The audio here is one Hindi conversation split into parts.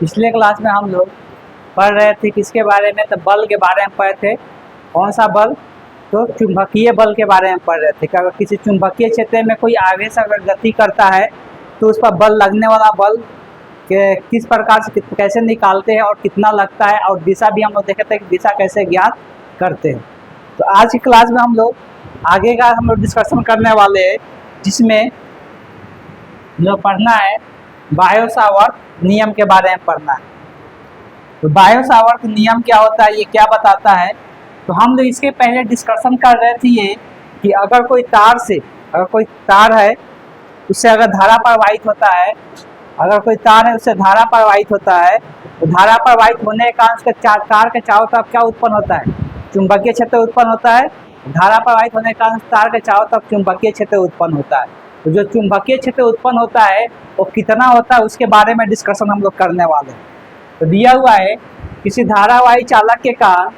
पिछले क्लास में हम लोग पढ़ रहे थे किसके बारे में, तो बल के बारे में पढ़े थे। कौन सा बल? तो चुंबकीय बल के बारे में पढ़ रहे थे कि अगर किसी चुंबकीय क्षेत्र में कोई आवेश अगर गति करता है तो उस पर बल लगने वाला बल के किस प्रकार से कैसे निकालते हैं और कितना लगता है, और दिशा भी हम लोग देखे थे कि दिशा कैसे ज्ञात करते हैं। तो आज की क्लास में हम लोग आगे का हम लोग डिस्कशन करने वाले हैं, जिसमें जो पढ़ना है बायो सावर्त नियम के बारे में पढ़ना है। तो बायो सावर्त नियम क्या होता है, ये क्या बताता है? तो हम लोग इसके पहले डिस्कशन कर रहे थे ये कि अगर कोई तार है उससे अगर धारा प्रवाहित होता है, अगर कोई तार है उससे धारा प्रवाहित होता है, तो धारा प्रवाहित होने के कारण उसके तार के चारों तरफ क्या उत्पन्न होता है? चुंबकीय क्षेत्र उत्पन्न होता है। धारा प्रवाहित होने के कारण तार के चारों तरफ चुंबकीय क्षेत्र उत्पन्न होता है। तो जो चुंबकीय क्षेत्र उत्पन्न होता है वो कितना होता है उसके बारे में डिस्कशन हम लोग करने वाले हैं। तो दिया हुआ है किसी धारावाही चालक के कारण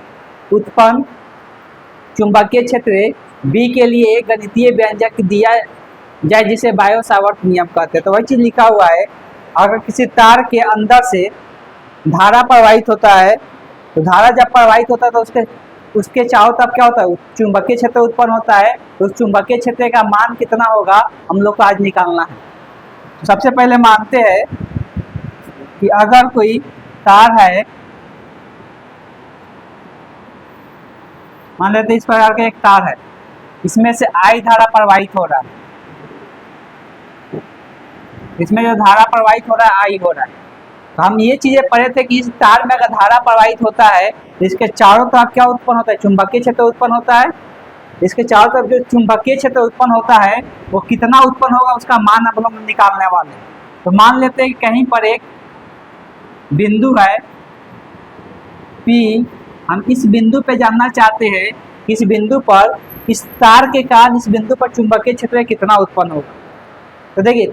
उत्पन्न चुंबकीय क्षेत्र बी के लिए एक गणितीय व्यंजक दिया जाए जिसे बायो सावर्त नियम कहते हैं। तो वही चीज लिखा हुआ है, अगर किसी तार के अंदर से धारा प्रवाहित होता है, तो धारा जब प्रवाहित होता है तो उसके चारों तरफ क्या होता है? चुंबकीय क्षेत्र उत्पन्न होता है। तो उस चुंबकीय क्षेत्र का मान कितना होगा हम लोग को आज निकालना है। तो सबसे पहले मानते हैं कि अगर कोई तार है, मान लेते इस प्रकार का एक तार है, इसमें से आई धारा प्रवाहित हो रहा है, इसमें जो धारा प्रवाहित हो रहा है आई हो रहा है। तो हम ये चीजें पढ़े थे कि इस तार में अगर धारा प्रवाहित होता है तो इसके चारों तरफ क्या उत्पन्न होता है? चुंबकीय क्षेत्र उत्पन्न होता है। इसके चारों तरफ जो चुंबकीय क्षेत्र उत्पन्न होता है वो कितना उत्पन्न होगा उसका मान हम लोग निकालने वाले हैं। तो मान लेते हैं कि कहीं पर एक बिंदु है P, हम इस बिंदु पे जानना चाहते हैं कि इस बिंदु पर इस तार के कारण इस बिंदु पर चुंबकीय क्षेत्र कितना उत्पन्न होगा। तो देखिए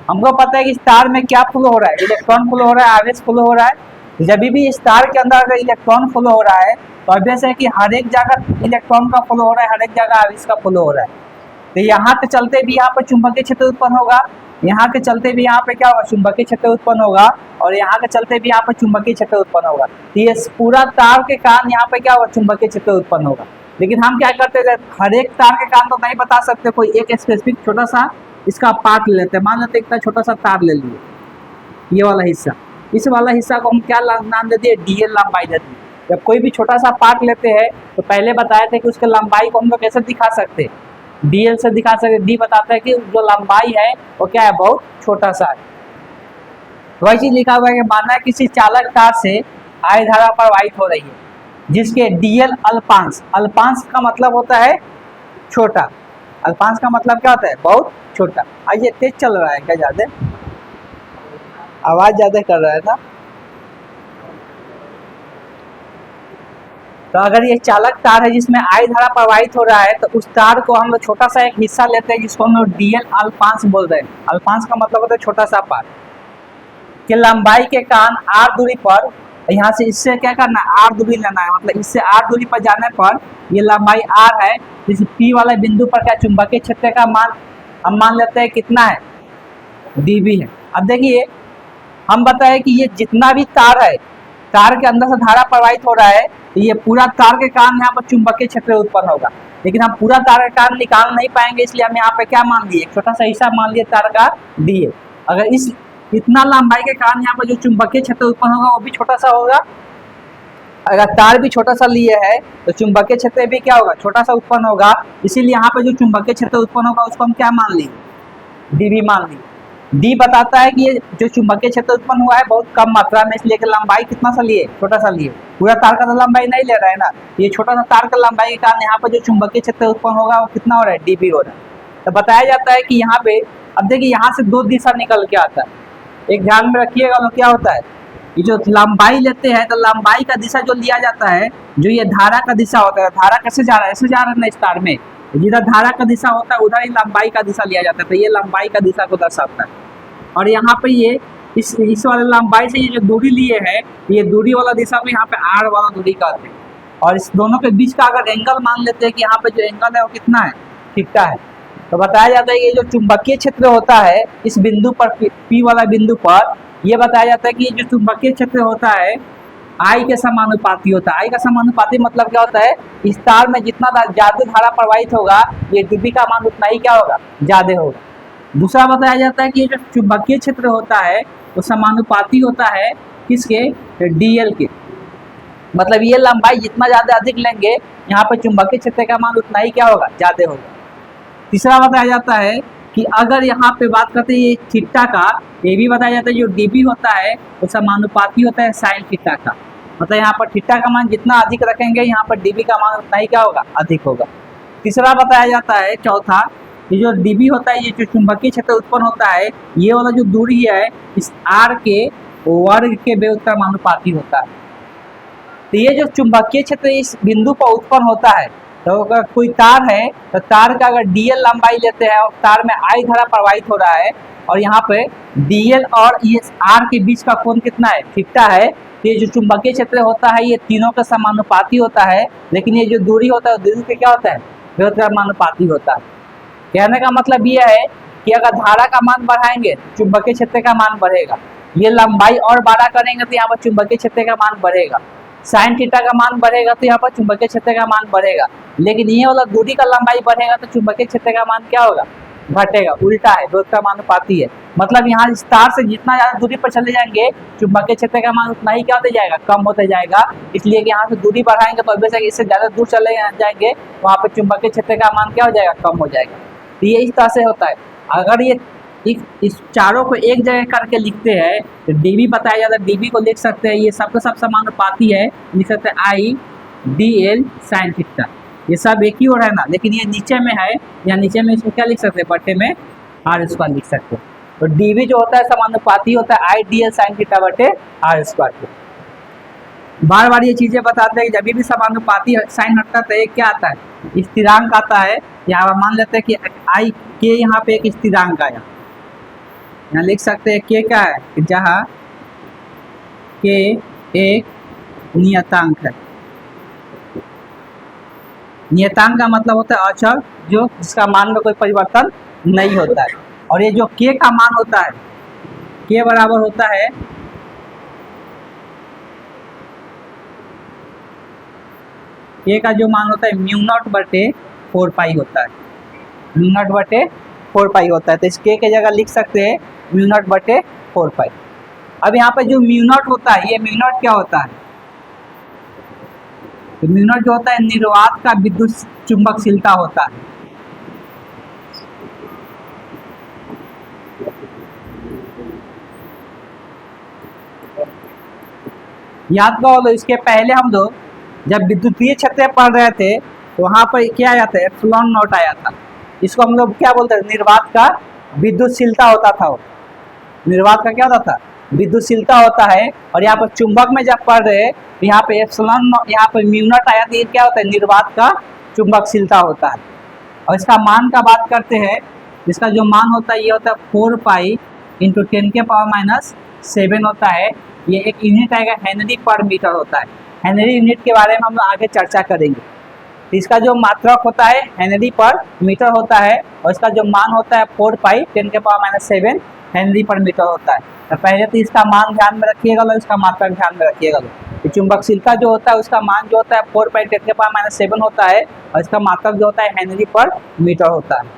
हमको पता है कि इस तार में क्या फ्लो हो रहा है? इलेक्ट्रॉन फ्लो हो रहा है, आवेश फ्लो हो रहा है। जब भी इस तार के अंदर अगर इलेक्ट्रॉन फ्लो हो रहा है तो ऑब्वियस है कि हर एक जगह इलेक्ट्रॉन का फ्लो हो रहा है, हर एक जगह आवेश का फ्लो हो रहा है। तो यहाँ के चलते भी यहाँ पर चुंबकीय क्षेत्र उत्पन्न होगा, यहाँ के चलते भी यहाँ पे क्या होगा? चुंबकीय क्षेत्र उत्पन्न होगा, और यहाँ के चलते भी यहाँ पर चुंबकीय क्षेत्र उत्पन्न होगा। तो ये पूरा तार के कारण यहाँ पे क्या होगा? चुंबकीय क्षेत्र उत्पन्न होगा। लेकिन हम क्या करते हैं, हर एक तार के कारण तो नहीं बता सकते, कोई एक स्पेसिफिक छोटा सा इसका पार्ट ले लेते हैं। मान लेते इतना छोटा सा तार ले लिए, ये वाला हिस्सा, इस वाला हिस्सा को हम क्या नाम देते हैं? डीएल लंबाई देते हैं। जब कोई भी छोटा सा पार्ट लेते हैं तो पहले बताए थे कि उसके लंबाई को हम लोग कैसे दिखा सकते हैं? डीएल से दिखा सकते। डी बताता है कि जो लंबाई है वो क्या है? बहुत छोटा सा है। वही चीज लिखा हुआ है कि माना है किसी चालक तार से आई धारा प्रवाहित हो रही है जिसके डीएल अल्पांश, अल्पांश का मतलब होता है छोटा, अल्पांश का मतलब क्या होता है? बहुत छोटा। आइए तेज चल रहा है क्या? ज्यादा आवाज ज्यादा कर रहा है ना? तो अगर ये चालक तार है जिसमें आई धारा प्रवाहित हो रहा है तो उस तार को हम लोग छोटा सा एक हिस्सा लेते हैं जिसको हम लोग डीएल अल्पांश बोल रहे हैं। अल्पांश का मतलब होता है छोटा सा पार्ट के लंबाई के कारण आर दूरी पर, यहाँ से इससे क्या करना है? आर दूरी लेना है। मतलब इससे आर दूरी पर जाने पर ये लंबाई आर है, इस पी वाले बिंदु पर क्या चुंबकीय क्षेत्र का मान हम मान लेते हैं कितना है? डीबी है। अब देखिए हम बताए कि ये जितना भी तार है, तार के अंदर से धारा प्रवाहित हो रहा है, तो ये पूरा तार के कारण यहाँ पर चुंबकीय क्षेत्र उत्पन्न होगा। लेकिन हम पूरा तार का कारण निकाल नहीं पाएंगे, इसलिए हम यहाँ पे क्या मान लिए? एक छोटा सा हिस्सा मान लिए तार का डीए। अगर इस इतना लंबाई के कारण यहाँ पर जो चुंबकीय क्षेत्र उत्पन्न होगा वो भी छोटा सा होगा। अगर तार भी छोटा सा लिए है तो चुंबकीय क्षेत्र भी क्या होगा? छोटा सा उत्पन्न होगा। इसीलिए यहाँ पे जो चुंबकीय क्षेत्र उत्पन्न होगा उसको हम क्या मान लिए? डीबी मान लिए। डी बताता है कि ये जो चुंबकीय क्षेत्र उत्पन्न हुआ है बहुत कम मात्रा में, इसलिए कि लंबाई कितना सा लिए? छोटा सा लिए। पूरा तार का तो लंबाई नहीं ले रहा है ना, ये छोटा सा तार का लंबाई के कारण यहाँ पर जो चुंबकीय क्षेत्र उत्पन्न होगा वो कितना हो रहा है? डीबी हो रहा है। तो बताया जाता है कि यहाँ पे अब देखिए यहाँ से दो दिशा निकल के आता है। एक ध्यान में रखिएगा लोग, क्या होता है ये जो लंबाई लेते हैं तो लंबाई का दिशा जो लिया जाता है, जो ये धारा का दिशा होता है, धारा कैसे जा रहा है? ऐसे जा रहा है ना इस तार में, जिधर धारा का दिशा होता है उधर ही लंबाई का दिशा लिया जाता है। तो ये लंबाई का दिशा को दर्शाता है। और यहाँ पे ये इस वाले लंबाई से ये जो दूरी लिए है, ये दूरी वाला दिशा को यहाँ पे आर वाला दूरी कहते हैं। और इस दोनों के बीच का अगर एंगल मान लेते हैं कि यहाँ पे जो एंगल है वो कितना है? थीटा है। तो बताया जाता है कि जो चुंबकीय क्षेत्र होता है इस बिंदु पर P वाला बिंदु पर, यह बताया जाता है कि जो चुंबकीय क्षेत्र होता है I के समानुपाती होता है। I का समानुपाती मतलब क्या होता है, इस तार में जितना ज्यादा धारा प्रवाहित होगा ये dB का मान उतना ही क्या होगा, ज्यादा होगा। दूसरा बताया जाता है कि जो चुंबकीय क्षेत्र होता है वो समानुपाती होता है किसके, dl के, मतलब ये लंबाई जितना ज्यादा अधिक लेंगे यहाँ पर चुंबकीय क्षेत्र का मान उतना ही क्या होगा, ज्यादा होगा। तीसरा बताया जाता है कि अगर यहाँ पे बात करते हैं ये थीटा का, ये भी बताया जाता है जो dB होता है वो समानुपाती होता है साइन थीटा का, मतलब यहाँ पर थीटा का मान जितना अधिक रखेंगे यहाँ पर dB का मान उतना ही क्या होगा, अधिक होगा। तीसरा बताया जाता है चौथा, ये जो dB होता है ये जो चुंबकीय क्षेत्र उत्पन्न होता है ये वाला जो दूरी है इस r के वर्ग के व्युत्क्रमानुपाती होता है। तो ये जो चुंबकीय क्षेत्र इस बिंदु पर उत्पन्न होता है, तो अगर कोई तार है तो तार का अगर dl लंबाई लेते हैं और तार में I धारा प्रवाहित हो रहा है और यहाँ पे dl और ये r के बीच का कोण कितना है, थीटा है, तो ये जो चुंबकीय क्षेत्र होता है ये तीनों का समानुपाती होता है, लेकिन ये जो दूरी होता है दूरी पे क्या होता है, व्युत्क्रमानुपाती होता है। कहने का मतलब ये है कि अगर धारा का मान बढ़ाएंगे चुंबकीय क्षेत्र का मान बढ़ेगा, ये लंबाई और बड़ा करेंगे तो यहाँ पर चुंबकीय क्षेत्र का मान बढ़ेगा, साइन थीटा का मान बढ़ेगा तो यहाँ पर चुंबकीय क्षेत्र का मान बढ़ेगा, लेकिन ये वाला दूरी का लंबाई बढ़ेगा तो चुंबकीय क्षेत्र का मान क्या होगा, घटेगा, उल्टा है, व्युत्क्रमानुपाती है। मतलब यहाँ इस तार से जितना ज्यादा दूरी पर चले जाएंगे चुंबकीय क्षेत्र का मान उतना ही क्या होते जाएगा, कम होते जाएगा, इसलिए कि यहाँ से दूरी बढ़ाएंगे तो बेशक इससे ज्यादा दूर चले जाएंगे वहाँ पर चुंबकीय क्षेत्र का मान क्या हो जाएगा, कम हो जाएगा। तो ये इस तरह से होता है। अगर ये इस चारों को एक जगह करके लिखते हैं तो dB बताया जाता है, dB को लिख सकते हैं, ये सबका सब समानुपाती है, लिख सकते हैं I dl साइन थीटा, ये सब एक ही हो रहा है ना, लेकिन ये नीचे में है, या नीचे में इसको क्या लिख सकते हैं, बटे में r स्क्वायर लिख सकते हैं। तो dB जो होता है समानुपाती होता है I dl साइन थीटा बटे r स्क्वायर को। बार बार ये चीजें बताते हैं कि जब भी समानुपाती साइन हटता है तो क्या आता है, स्थिरांक आता है। यहाँ मान लेते हैं कि I के यहाँ पे एक स्थिरांक आया, यहाँ लिख सकते हैं k क्या है, जहाँ k एक नियतांक है। नियतांक का मतलब होता है अचर, जो जिसका मान में कोई परिवर्तन नहीं होता है। और ये जो k का मान होता है, k बराबर होता है k का जो मान होता है म्यू नॉट बटे 4 पाई होता है, म्यू नॉट बटे 4 पाई होता है। तो इस k के जगह लिख सकते हैं म्यू नॉट बटे 4 पाई। अब यहाँ पे जो म्यू नॉट होता है, ये म्यू नॉट क्या होता है, तो म्यू नॉट जो होता है निर्वात का विद्युत चुंबकशीलता होता है। याद करो, इसके पहले हम लोग जब विद्युतीय क्षेत्र पढ़ रहे थे तो वहां पर क्या आया था, एप्सिलॉन नॉट आया था, इसको हम लोग क्या बोलते हैं, निर्वात का विद्युतशीलता होता था। वो निर्वात का क्या होता था, विद्युतशीलता होता है। और यहाँ पर चुंबक में जब पढ़ रहे तो यहाँ पे एप्सिलॉन, यहाँ पर म्यू नॉट आया, तो ये क्या होता है, निर्वात का चुंबकशीलता होता है। और इसका मान का बात करते हैं, इसका जो मान होता है ये होता है 4 पाई इंटू 10 के पावर माइनस 7 होता है। ये एक यूनिट आएगा, हेनरी पर मीटर होता है। हेनरी यूनिट के बारे में हम लोग आगे चर्चा करेंगे। तो इसका जो मात्रक होता है हेनरी पर मीटर होता है, और इसका जो मान होता है 4 पाई 10 के पावर माइनस 7 हेनरी पर मीटर होता है। तो पहले तो इसका मान ध्यान में रखिएगा लो, इसका मात्रक ध्यान में रखिएगा लो। तो चुंबकशीलता जो होता है उसका मान जो होता है 4 पाई 10 के पावर माइनस 7 होता है, और इसका मात्रक जो होता है हेनरी पर मीटर होता है।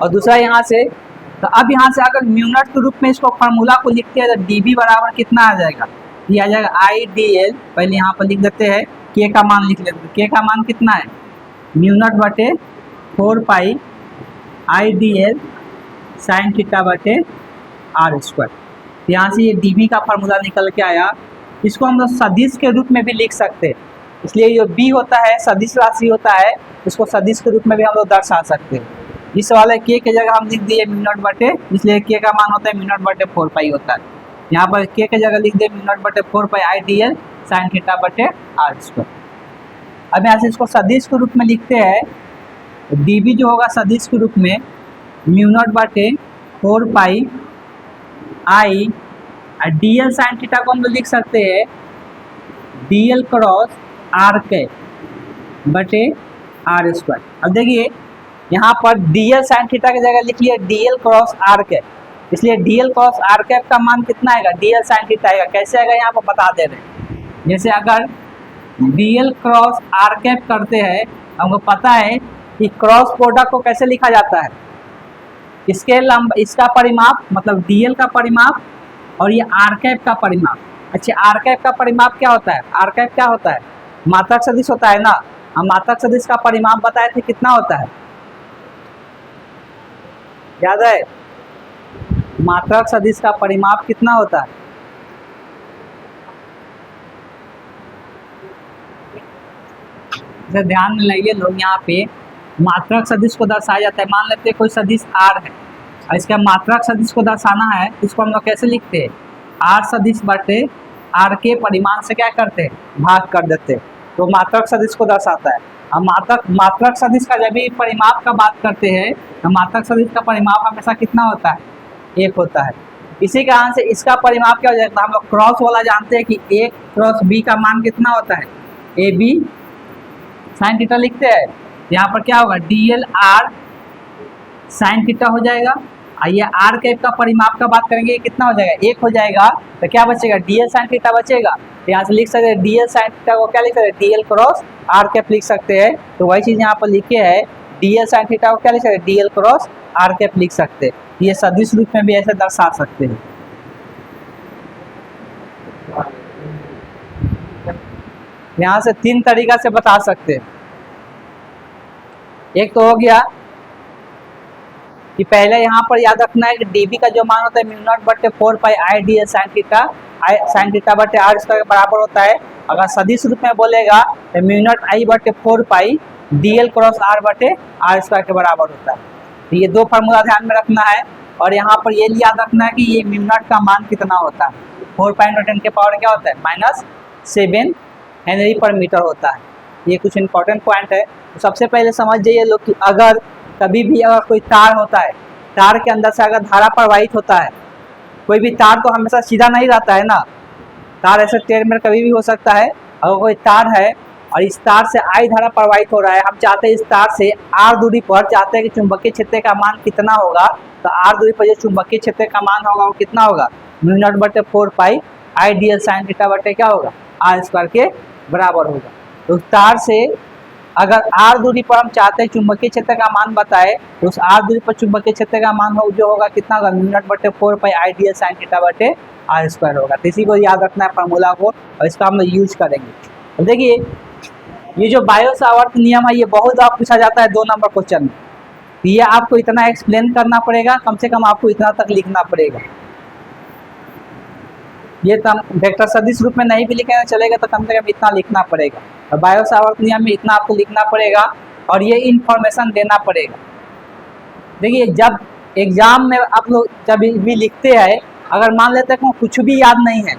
और दूसरा यहाँ से, तो अब यहाँ से अगर म्यू नॉट के रूप में इसको फार्मूला को लिखते हैं तो dB बराबर कितना आ जाएगा, ये आ जाएगा I dl, पहले यहाँ पर लिख देते हैं, k का मान लिख लेते हैं। k का मान कितना है, म्यू नॉट बटे 4 पाई I dl साइन थीटा बटे r स्क्वायर। यहाँ से ये dB का फार्मूला निकल के आया। इसको हम लोग सदिश के रूप में भी लिख सकते हैं, इसलिए जो b होता है सदिश राशि होता है, इसको सदिश के रूप में भी हम लोग दर्शा सकते हैं। इस वाले k के जगह हम लिख दिए म्यू नॉट बटे, इसलिए k का मान होता है म्यू नॉट बटे 4 पाई होता है। यहाँ पर k के जगह लिख दिए म्यू नॉट बटे 4 पाई I dl साइन थीटा बटे r स्क्वायर। अब यहाँ से इसको सदिश के रूप में लिखते हैं, तो dB जो होगा सदिश के रूप में म्यू नॉट बटे 4 पाई I dl साइन थीटा को हम लोग लिख सकते हैं dl क्रॉस r के बटे r स्क्वायर। अब देखिए यहाँ पर डीएल साइन थीटा की जगह लिख लिया डीएल क्रॉस आर कैप, इसलिए डीएल क्रॉस आर कैप का मान कितना आएगा, डीएल साइन थीटा आएगा। कैसे आएगा यहाँ पर बता दे रहे हैं। जैसे अगर डीएल क्रॉस आर कैप करते हैं, हमको पता है कि क्रॉस प्रोडक्ट को कैसे लिखा जाता है, इसका परिमाप मतलब डीएल का परिमाप और ये आर कैप का परिमाप। अच्छा, आर कैप का परिमाप क्या होता है, आर कैप क्या होता है, मात्रक सदिश होता है ना। हम मात्रक सदिश का परिमाप बताए थे कितना होता है, याद है, मात्रक सदिश का परिमाप कितना होता है, ध्यान में लाइए लोग। यहाँ पे मात्रक सदिश को दर्शाया जाता है, मान लेते हैं कोई सदिश आर है और इसका मात्रक सदिश को दर्शाना है, इसको हम लोग कैसे लिखते हैं, आर सदिश बटे आर के परिमाण से क्या करते हैं, भाग कर देते हैं, तो मात्रक सदिश को दर्शाता है। अब मात्रक सदिश का जब भी परिमाप का बात करते हैं तो मात्रक सदिश का परिमाप हमेशा कितना होता है, एक होता है। इसी कारण से इसका परिमाप क्या हो जाता है, हम लोग क्रॉस वाला जानते हैं कि ए क्रॉस बी का मान कितना होता है, ए बी साइन थीटा लिखते हैं। यहाँ पर क्या होगा, डीएल आर साइन थीटा हो जाएगा। आइए आर कैप का परिमाप का बात करेंगे, कितना हो जाएगा, एक हो जाएगा, तो क्या बचेगा, डीएल साइन थीटा बचेगा। तो यहाँ से लिख सकते हैं डीएल साइन थीटा को क्या लिख सकते हैं, डीएल क्रॉस आर कैप लिख सकते हैं। तो वही चीज़ यहाँ पर लिखे है, डीएल साइन थीटा को क्या लिख सकते हैं, डीएल क्रॉस आर कैप लिख सकते हैं। ये सदिश रूप में भी ऐसे दर्शा सकते हैं। यहाँ से तीन तरीका से बता सकते हैं। एक तो हो गया कि पहले यहाँ पर याद रखना है कि डीबी का जो मान होता है म्यू नॉट बटे 4 pi I D L sine theta बटे आर स्क्वायर के बराबर होता है। अगर सदिश रूप में बोलेगा तो म्यू नॉट आई बटे 4 पाई डी एल क्रॉस आर बटे आर स्क्वायर के बराबर होता है। तो ये दो फार्मूला ध्यान में रखना है। और यहाँ पर ये याद रखना है कि ये म्यू नॉट का मान कितना होता है, 4.10 के पावर क्या होता है, -7 हेनरी पर मीटर होता है। ये कुछ इंपॉर्टेंट पॉइंट है। तो सबसे पहले समझ जाइए लोग कि अगर कभी भी अगर कोई तार होता है, तार के अंदर से अगर धारा प्रवाहित होता है, कोई भी तार तो हमेशा सीधा नहीं रहता है ना, तार ऐसे टेढ़ मेढ़ कभी भी हो सकता है। अगर कोई तार है और इस तार से आई धारा प्रवाहित हो रहा है, हम चाहते हैं इस तार से आर दूरी पर चाहते हैं कि चुंबकीय क्षेत्र का मान कितना होगा, तो आर दूरी पर जो चुंबकीय क्षेत्र का मान होगा वो कितना होगा, म्यू नॉट बटे 4 pi I D L sine theta बटे क्या होगा, आर स्क्वायर के बराबर होगा। तो तार से अगर आर दूरी पर हम चाहते हैं चुंबकीय क्षेत्र का मान बताए, तो उस आर दूरी पर चुंबकीय क्षेत्र का मान हो जो होगा कितना होगा, म्यू नॉट बटे 4 pi I D L sine theta बटे आर स्क्वायर होगा। तो इसी को याद रखना है फार्मूला को, और इसका हम लोग यूज करेंगे। तो देखिए ये जो बायो सावर्त नियम है ये बहुत बार पूछा जाता है 2 नंबर क्वेश्चन में। ये आपको इतना एक्सप्लेन करना पड़ेगा, कम से कम आपको इतना तक लिखना पड़ेगा। ये तो वेक्टर सदिश रूप में नहीं भी लिखेंगे चलेगा, तो कम से कम इतना लिखना पड़ेगा। और बायो सावर्त नियम में इतना आपको लिखना पड़ेगा और ये इन्फॉर्मेशन देना पड़ेगा। देखिए जब एग्जाम में आप लोग जब भी लिखते हैं, अगर मान लेते हैं कि कुछ भी याद नहीं है,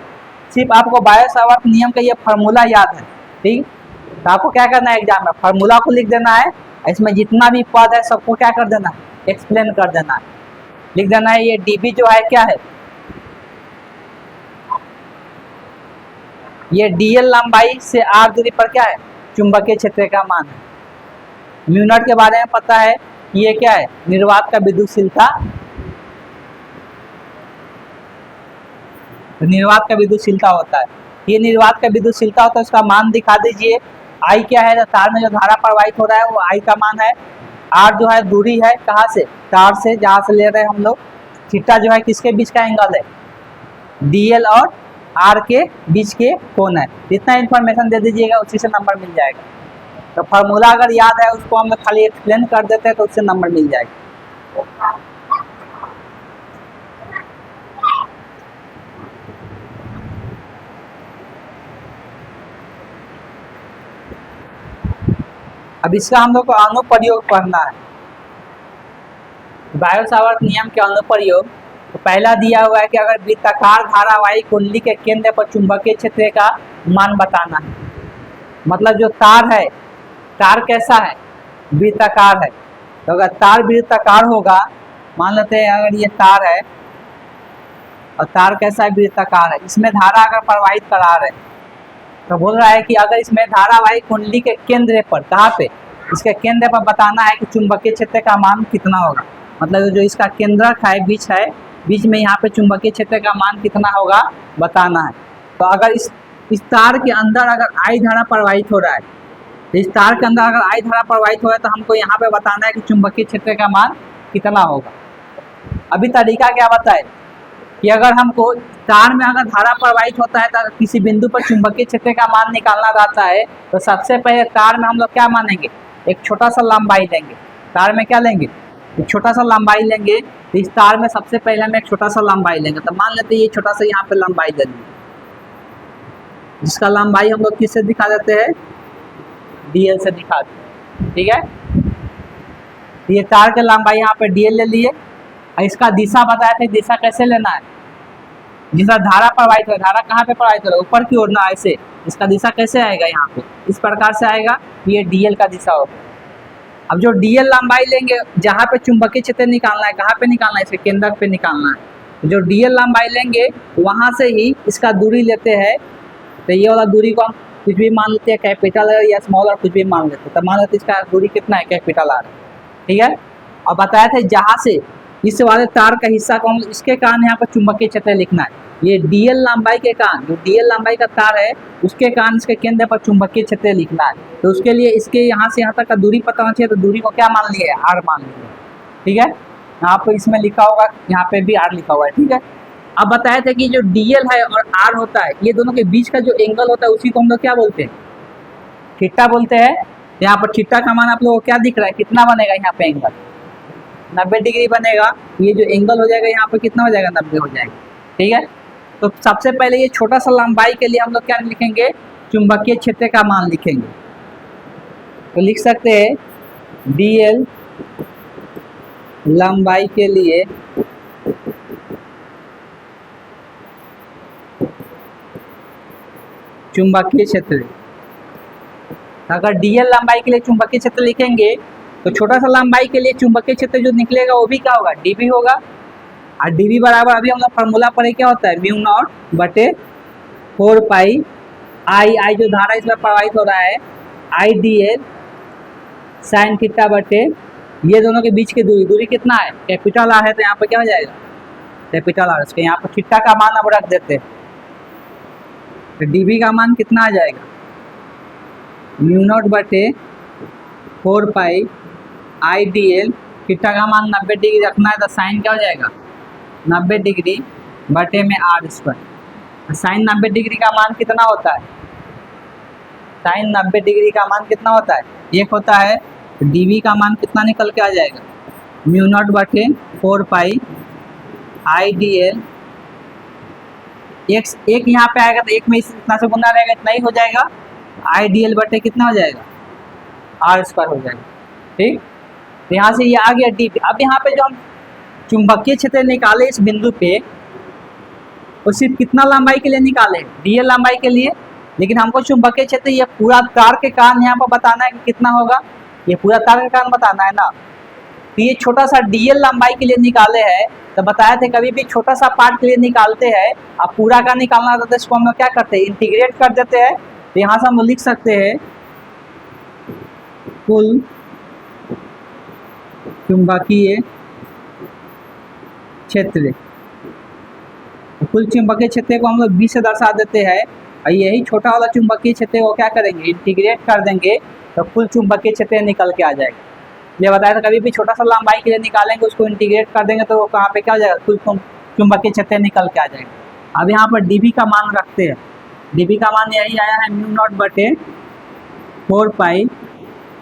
सिर्फ आपको बायो सावर्त नियम का ये फार्मूला याद है, ठीक, तो आपको क्या करना है, एग्जाम में फार्मूला को लिख देना है, इसमें जितना भी पद है सबको क्या कर देना है, एक्सप्लेन कर देना है, लिख देना है। ये डीबी जो है क्या है, ये डीएल लंबाई से आर दूरी पर क्या है, चुंबकीय क्षेत्र का मान है। म्यू नॉट के बारे में पता है कि ये क्या है, निर्वात का विद्युतशीलता, निर्वात का विद्युतशीलता होता है। ये निर्वात का विद्युतशीलता होता है, उसका मान दिखा दीजिए। आई क्या है, तार में जो धारा प्रवाहित हो रहा है वो आई का मान है। आर जो है दूरी है कहाँ से, तार से, जहाँ से ले रहे हैं हम लोग। थीटा जो है किसके बीच का एंगल है, डीएल और आर के बीच के कोण है। इतना इन्फॉर्मेशन दे दीजिएगा, उसी से नंबर मिल जाएगा। तो फार्मूला अगर याद है उसको हम लोग खाली एक्सप्लेन कर देते हैं तो उससे नंबर मिल जाएगा। अब इसका हम लोग को अनुप्रयोग पढ़ना है, बायो सावर्त नियम के अनुप्रयोग। तो पहला दिया हुआ है कि अगर वृत्ताकार धारावाही कुंडली के केंद्र पर चुंबकीय क्षेत्र का मान बताना है। मतलब जो तार है, तार कैसा है, वृत्ताकार है। तो अगर तार वृत्ताकार होगा, मान लेते हैं अगर ये तार है और तार कैसा है, वृत्ताकार है, इसमें धारा अगर प्रवाहित करा रहे, तो बोल रहा है कि अगर इसमें धारावाही कुंडली के केंद्र पर, कहाँ पे, इसके केंद्र पर बताना है कि चुंबकीय क्षेत्र का मान कितना होगा। मतलब जो इसका केंद्रक है, बीच में यहाँ पे चुंबकीय क्षेत्र का मान कितना होगा बताना है। तो अगर इस तार के अंदर अगर आई धारा प्रवाहित हो रहा है, तो इस तार के अंदर अगर आई धारा प्रवाहित हो रहा है तो हमको यहाँ पे बताना है कि चुंबकीय क्षेत्र का मान कितना होगा। अभी तरीका क्या बताए कि अगर हमको तार में अगर धारा प्रवाहित होता है तो किसी बिंदु पर चुंबकीय क्षेत्र का मान निकालना रहता है, तो सबसे पहले तार में हम लोग क्या मानेंगे, एक छोटा सा लंबाई लेंगे। तार में क्या लेंगे, एक छोटा सा लंबाई लेंगे। तो इस तार में सबसे पहले हम एक छोटा सा लंबाई लेंगे। तो मान लेते हैं ये छोटा सा यहाँ पे लंबाई ले लेंगे, जिसका लंबाई हम लोग किससे दिखा देते हैं, DL से दिखाते हैं। ठीक है, ये तार के लंबाई यहाँ पे DL ले लिए। और इसका दिशा बताया था, दिशा कैसे लेना है, जिसका धारा प्रवाहित हो, धारा कहाँ पे प्रवाहित हो रहा है, ऊपर की ओर ना, ऐसे। इसका दिशा कैसे आएगा, यहाँ पे इस प्रकार से आएगा, ये DL का दिशा होगा। अब जो DL लंबाई लेंगे, जहाँ पे चुंबकीय क्षेत्र निकालना है, कहाँ पे निकालना है, इसके केंद्रक पे निकालना है। जो DL लंबाई लेंगे वहाँ से ही इसका दूरी लेते हैं। तो ये वाला दूरी को हम कुछ भी मान लेते हैं, कैपिटल या स्मॉल, और कुछ भी मान लेते हैं। तो मान लेते इसका दूरी कितना है, कैपिटल R। ठीक है, और बताया था जहाँ से इस वाले तार का हिस्सा को हम इसके कारण यहाँ पर चुंबकीय क्षेत्र लिखना है। ये DL लंबाई के कारण, जो DL लंबाई का तार है उसके कारण इसके केंद्र पर चुंबकीय क्षेत्र लिखना है। तो उसके लिए इसके यहाँ से यहाँ तक का दूरी पता होना चाहिए। तो दूरी को क्या मान लिया है, R मान लिया। ठीक है, यहाँ पर इसमें लिखा होगा, यहाँ पे भी R लिखा हुआ है। ठीक है, अब बताया था कि जो DL है और R होता है, ये दोनों के बीच का जो एंगल होता है उसी को हम लोग क्या बोलते हैं, थीटा बोलते हैं। यहाँ पर थीटा का मान आप लोगों को क्या दिख रहा है, कितना बनेगा, यहाँ पे एंगल 90 डिग्री बनेगा। ये जो एंगल हो जाएगा यहाँ पे कितना हो जाएगा, 90 हो जाएगा। ठीक है, तो सबसे पहले ये छोटा सा लंबाई के लिए हम लोग क्या लिखेंगे, चुंबकीय क्षेत्र का मान लिखेंगे। तो लिख सकते हैं DL लंबाई के लिए चुंबकीय क्षेत्र। अगर DL लंबाई के लिए चुंबकीय क्षेत्र लिखेंगे तो छोटा सा लंबाई के लिए चुंबकीय क्षेत्र जो निकलेगा वो भी क्या होगा, dB होगा। और dB बराबर अभी हम लोग फार्मूला पढ़े क्या होता है, μ0/4 पाई I जो धारा इसमें प्रवाहित हो रहा है, IDL साइन थीटा बटे ये दोनों के बीच की दूरी कितना है, कैपिटल R है। तो यहाँ पर क्या हो जाएगा, कैपिटल R। इसके यहाँ पर थीटा का मान अब रख देते हैं। तो dB का मान कितना आ जाएगा, μ0/4 पाई IDL। थीटा का मान 90 डिग्री रखना है, तो साइन क्या हो जाएगा, 90 डिग्री बटे में R²। साइन 90 डिग्री का मान कितना होता है, साइन 90 डिग्री का मान कितना होता है, एक होता है। तो dB का मान कितना निकल के आ जाएगा, μ0/4 पाई IDL। एक यहाँ पे आएगा तो एक में इतना से गुना रहेगा, इतना ही हो जाएगा। IDL बटे कितना हो जाएगा, R² हो जाएगा। ठीक, तो यहाँ से ये आ गया dB। अब यहाँ पे जो हम चुंबकीय क्षेत्र निकाले इस बिंदु पे, वो सिर्फ कितना लंबाई के लिए निकाले, DL लंबाई के लिए। लेकिन हमको चुंबकीय क्षेत्र ये पूरा तार के कारण यहाँ पर बताना है कि कितना होगा, ये पूरा तार के कारण बताना है ना। तो ये छोटा सा DL लंबाई के लिए निकाले हैं। तो बताया थे कभी भी छोटा सा पार्ट के लिए निकालते हैं, अब पूरा का निकालना होता है तो इसको हम लोग क्या करते हैं, इंटीग्रेट कर देते हैं। तो यहाँ से हम लिख सकते हैं कुल चुंबकीय क्षेत्र। कुल चुंबकीय क्षेत्र को हम लोग 20 से दर्शा देते हैं, और यही छोटा वाला चुंबकीय क्षेत्र को क्या करेंगे, इंटीग्रेट कर देंगे, तो कुल चुंबकीय क्षेत्र निकल के आ जाएगा। ये बताया था कभी भी छोटा सा लंबाई के लिए निकालेंगे, उसको इंटीग्रेट कर देंगे तो वो कहाँ पे क्या हो जाएगा, कुल चुंबकीय क्षेत्र निकल के आ जाएगा। अब यहाँ पर dB का मान रखते हैं। dB का मान यही आया है, μ0/4 पाई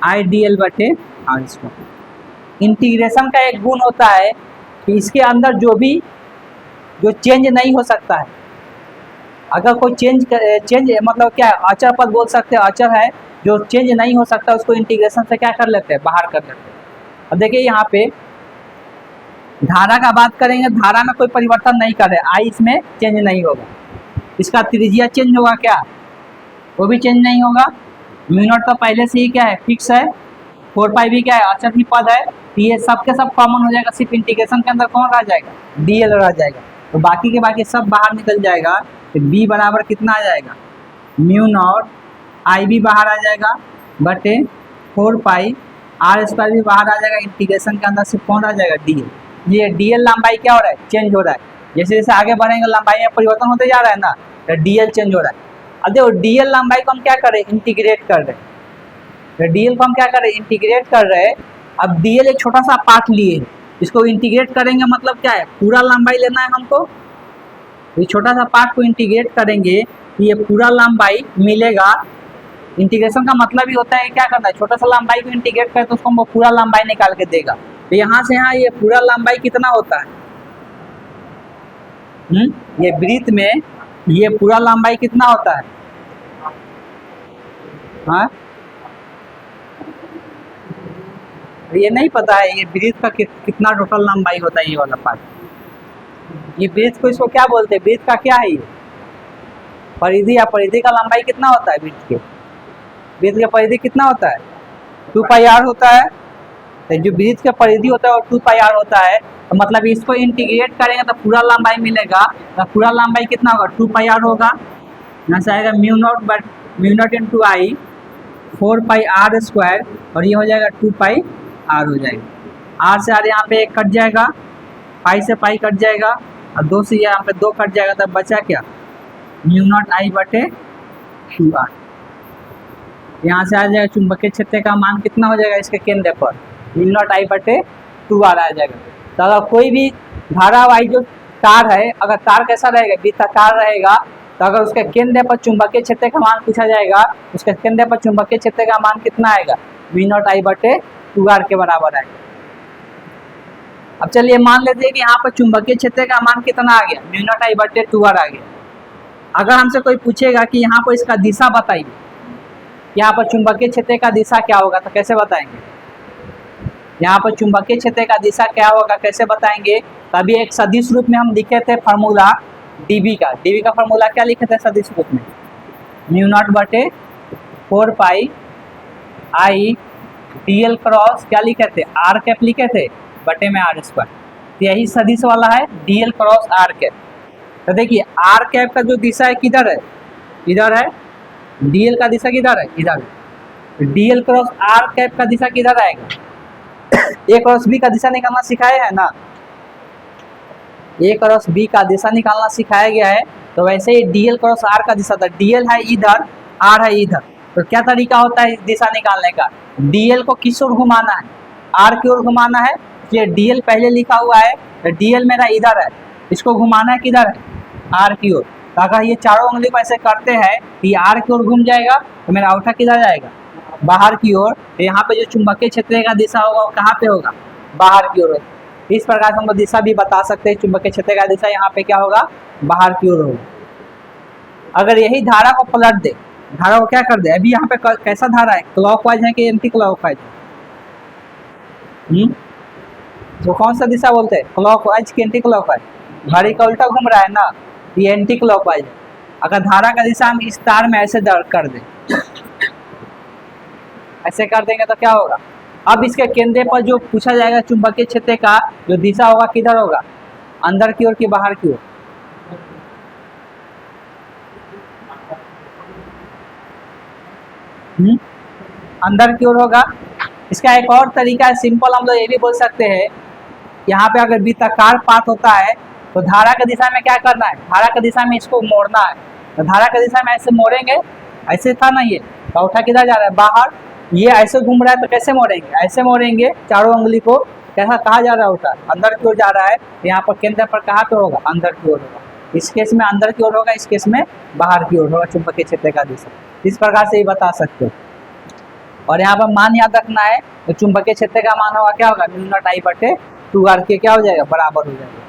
IDL बटे R²। इंटीग्रेशन का एक गुण होता है कि इसके अंदर जो चेंज नहीं हो सकता है, अगर कोई चेंज मतलब क्या है, अचर पद बोल सकते हैं, अचर है जो चेंज नहीं हो सकता, उसको इंटीग्रेशन से क्या कर लेते हैं, बाहर कर लेते हैं। अब देखिए यहाँ पे धारा का बात करेंगे, धारा में कोई परिवर्तन नहीं कर रहे, I इसमें चेंज नहीं होगा। इसका त्रिज्या चेंज होगा क्या, वो भी चेंज नहीं होगा। μ0 तो पहले से ही क्या है, फिक्स है। 4 पाई भी क्या है, अचर ही पद है। तो ये सब के सब कॉमन हो जाएगा, सिर्फ इंटीग्रेशन के अंदर कौन रह जाएगा, DL रह जाएगा। तो बाकी के बाकी सब बाहर निकल जाएगा। तो B बराबर कितना आ जाएगा, μ0 I भी बाहर आ जाएगा बटे 4 पाई आर स्क्वायर भी बाहर आ जाएगा, इंटीग्रेशन के अंदर से कौन आ जाएगा, डीएल। ये डीएल लंबाई क्या हो रहा है, चेंज हो रहा है, जैसे जैसे आगे बढ़ेंगे लंबाई में परिवर्तन होते जा रहा है ना, तो डीएल चेंज हो रहा है। अब देखो डीएल लंबाई को हम क्या कर रहे हैं, इंटीग्रेट कर रहे हैं, तो डीएल को हम क्या कर रहे हैं, इंटीग्रेट कर रहे हैं। अब डीएल एक छोटा सा पार्ट लिए, इसको इंटीग्रेट करेंगे मतलब क्या है, पूरा लंबाई लेना है हमको। ये छोटा सा पार्ट को इंटीग्रेट करेंगे, ये पूरा लंबाई मिलेगा। इंटीग्रेशन का मतलब ही होता है क्या करना है, छोटा सा लंबाई को इंटीग्रेट करें तो उसको हम पूरा लंबाई निकाल के देगा। तो यहाँ से यहाँ ये पूरा लंबाई कितना होता है, ये वृत्त में ये पूरा लंबाई कितना होता है, हाँ ये नहीं पता है, ये वृत्त का कितना टोटल लंबाई होता है, ये वाला पार्ट, ये वृत्त को इसको क्या बोलते हैं, वृत्त का क्या है ये परिधि, या परिधि का लंबाई कितना होता है, वृत्त का परिधि कितना होता है, 2 पाई आर होता है। तो जो वृत्त का परिधि होता है वो 2 पाई आर होता है, तो मतलब इसको इंटीग्रेट करेंगे तो पूरा लंबाई मिलेगा। तो पूरा लंबाई कितना होगा, 2 पाई आर होगा, यहाँ से आएगा mu naught into I 4 pi r square, और ये हो जाएगा 2 पाई आर हो जाएगा। आर से आर यहाँ पे 1 कट जाएगा, पाई से पाई कट जाएगा, और 2 से यहाँ पे 2 कट जाएगा, तब बचा क्या, म्यू नॉट आई बटे 2 आर। यहाँ से आ जाएगा चुंबकीय क्षेत्र का मान कितना हो जाएगा, इसके केंद्र पर म्यू नॉट आई बटे 2 आर आ जाएगा। तो अगर कोई भी धारावाही जो तार है, अगर तार कैसा रहेगा, वृत्ताकार रहेगा, तो अगर उसके केंद्र पर चुंबकीय क्षेत्र का मान पूछा जाएगा, उसके केंद्र पर चुंबकीय क्षेत्र का मान कितना आएगा, म्यू नॉट आई बटे 2 आर के बराबर आएगा। अब चलिए मान लेते हैं कि यहाँ पर चुंबकीय क्षेत्र का मान कितना आ गया, म्यू नॉट आई बटे 2 आर आ गया। अगर हमसे कोई पूछेगा कि यहाँ पर इसका दिशा बताइए, यहाँ पर चुंबकीय क्षेत्र का दिशा क्या होगा, तो कैसे बताएंगे, यहाँ पर चुंबकीय क्षेत्र का दिशा क्या होगा कैसे बताएंगे। तभी एक सदिश रूप में हम लिखे थे फार्मूला डीबी का फार्मूला क्या लिखे थे सदिश रूप में, म्यू नॉट बटे 4 पाई आई डीएल क्रॉस क्या लिखे थे, आर कैप लिखे थे बटे में आर स्क्वायर। तो यही सदिश वाला है डीएल क्रॉस आर कैप। तो देखिए आर कैप का जो दिशा है किधर है, इधर है, डीएल का दिशा किधर है, इधर है। डीएल क्रॉस आर कैप का दिशा किधर आएगा, ए क्रॉस बी का दिशा निकालना सिखाया है ना, ए क्रॉस बी का दिशा निकालना सिखाया गया है। तो वैसे ही डीएल क्रॉस आर का दिशा था, डीएल है इधर, आर है इधर, तो क्या तरीका होता है इस दिशा निकालने का, डीएल को किस ओर घुमाना है, आर की ओर घुमाना है। इसलिए डीएल पहले लिखा हुआ है, तो डीएल मेरा इधर है, इसको घुमाना है किधर है, आर की ओर। तो अगर ये चारों उंगली को ऐसे करते हैं तो ये आर की ओर घूम जाएगा, तो मेरा औठा किधर जाएगा, बाहर की ओर। तो यहाँ पे जो चुंबकीय क्षेत्र का दिशा होगा वो कहाँ पे होगा, बाहर की ओर। इस प्रकार से हम लोग दिशा भी बता सकते हैं, चुंबकीय क्षेत्र का दिशा यहाँ पे क्या होगा, बाहर की ओर होगा। अगर यही धारा को पलट दे, धारा को क्या कर दे, अभी यहाँ पे कैसा धारा है, क्लॉकवाइज है कि एंटी क्लॉकवाइज, तो कौन सा दिशा बोलते हैं, क्लॉकवाइज की एंटी क्लॉकवाइज, घड़ी का उल्टा घूम रहा है ना, ये एंटी क्लॉकवाइज। अगर धारा का दिशा हम इस तार में ऐसे दर्ज कर दें, ऐसे कर देंगे तो क्या होगा, अब इसके केंद्र पर जो पूछा जाएगा चुंबकीय क्षेत्र का जो दिशा होगा किधर होगा, अंदर की ओर कि बाहर की ओर, अंदर की ओर होगा। इसका एक और तरीका है, सिंपल हम लोग ये भी बोल सकते हैं, यहाँ पे अगर वृत्ताकार पाथ होता है तो धारा की दिशा में क्या करना है, धारा की दिशा में इसको मोड़ना है। तो धारा की दिशा में ऐसे मोड़ेंगे, ऐसे था ना, ये औठा किधर जा रहा है, बाहर, ये ऐसे घूम रहा है तो कैसे मोड़ेंगे, ऐसे मोड़ेंगे चारों उंगली को, कैसा कहाँ जा रहा है, औठा अंदर की ओर जा रहा है। यहाँ पर केंद्र पर कहाँ पे होगा, अंदर की ओर होगा। इस केस में अंदर की ओर होगा, इस केस में बाहर की ओर होगा चुंबकीय क्षेत्र का दिशा। इस प्रकार से ही बता सकते हो। और यहाँ पर मान याद रखना है, तो चुंबकीय क्षेत्र का मान होगा क्या होगा, म्यू नॉट आई बटे 2 आर के क्या हो जाएगा, बराबर हो जाएगा।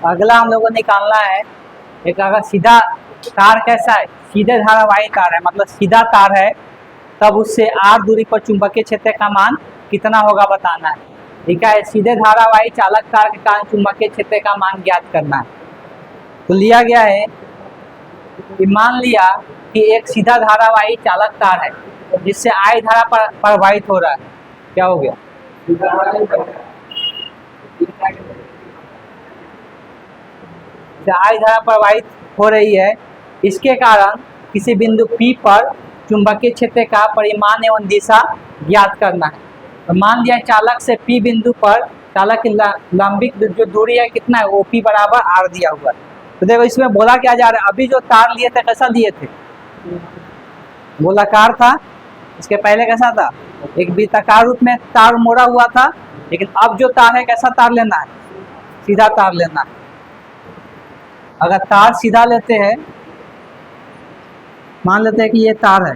अगला हम लोगों को निकालना है, एक अगर सीधा तार कैसा है, सीधे धारावाही तार है, मतलब सीधा तार है, तब उससे r दूरी पर चुंबकीय क्षेत्र का मान कितना होगा बताना है। ठीक है, सीधे धारावाही चालक तार के कारण चुंबकीय क्षेत्र का मान ज्ञात करना है। तो लिया गया है कि मान लिया कि एक सीधा धारावाही चालक तार है जिससे I धारा प्रवाहित हो रहा है, क्या हो गया, आई धारा प्रवाहित हो रही है, इसके कारण किसी बिंदु P पर चुंबकीय क्षेत्र का परिमाण एवं दिशा ज्ञात करना है। तो मान लिया चालक से P बिंदु पर चालक की लंबित जो दूरी है कितना है, OP बराबर R दिया हुआ है। तो देखो इसमें बोला क्या जा रहा है, अभी जो तार लिए थे कैसा लिए थे, गोलाकार था। इसके पहले कैसा था, एक वृत्ताकार रूप में तार मोड़ा हुआ था। लेकिन अब जो तार है कैसा तार लेना है, सीधा तार लेना है। अगर तार सीधा लेते हैं, मान लेते हैं कि ये तार है,